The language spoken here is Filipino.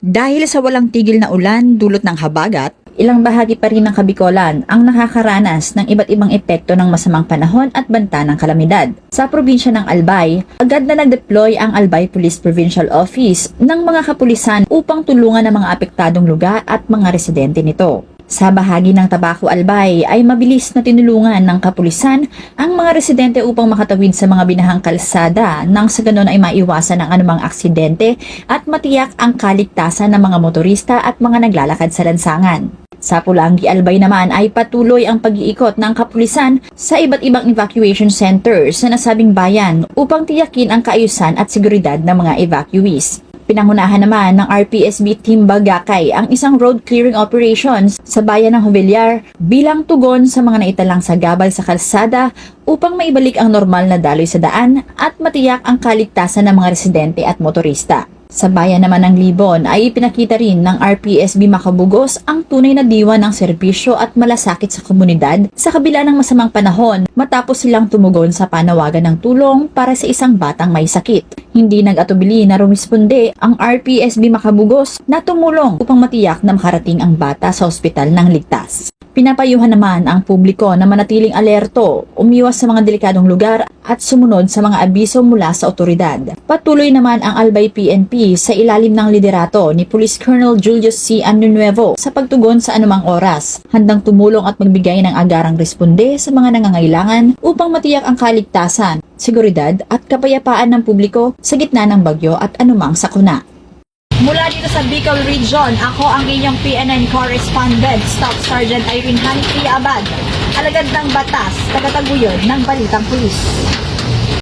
Dahil sa walang tigil na ulan dulot ng habagat, Ilang bahagi pa rin ng Kabikolan ang nakakaranas ng iba't ibang epekto ng masamang panahon at banta ng kalamidad. Sa probinsya ng Albay, agad na nag-deploy ang Albay Police Provincial Office ng mga kapulisan upang tulungan ang mga apektadong lugar at mga residente nito. Sa bahagi ng Tabaco Albay ay mabilis na tinulungan ng kapulisan ang mga residente upang makatawid sa mga binahang kalsada nang sa ganon ay maiwasan ang anumang aksidente at matiyak ang kaligtasan ng mga motorista at mga naglalakad sa lansangan. Sa Pulangi Albay naman ay patuloy ang pag-iikot ng kapulisan sa iba't ibang evacuation centers sa nasabing bayan upang tiyakin ang kaayusan at seguridad ng mga evacuees. Pinangunahan naman ng RPSB Team Bagakay ang isang road clearing operations sa bayan ng Jovellar bilang tugon sa mga naitalang sagabal sa kalsada upang maibalik ang normal na daloy sa daan at matiyak ang kaligtasan ng mga residente at motorista. Sa bayan naman ng Libon ay ipinakita rin ng RPSB Makabugos ang tunay na diwa ng serbisyo at malasakit sa komunidad sa kabila ng masamang panahon matapos silang tumugon sa panawagan ng tulong para sa isang batang may sakit. Hindi nag-atubili na rumisponde ang RPSB Makabugos na tumulong upang matiyak na makarating ang bata sa ospital ng ligtas. Pinapayuhan naman ang publiko na manatiling alerto, umiwas sa mga delikadong lugar at sumunod sa mga abiso mula sa otoridad. Patuloy naman ang Albay PNP sa ilalim ng liderato ni Police Colonel Julius C. Anunuevo sa pagtugon sa anumang oras, handang tumulong at magbigay ng agarang responde sa mga nangangailangan upang matiyak ang kaligtasan, seguridad at kapayapaan ng publiko sa gitna ng bagyo at anumang sakuna. mula dito sa Bicol Region, ako ang inyong PNN correspondent, Staff Sergeant Irene Hanfi Abad, alagad ng batas, tagataguyod ng Balitang Pulis.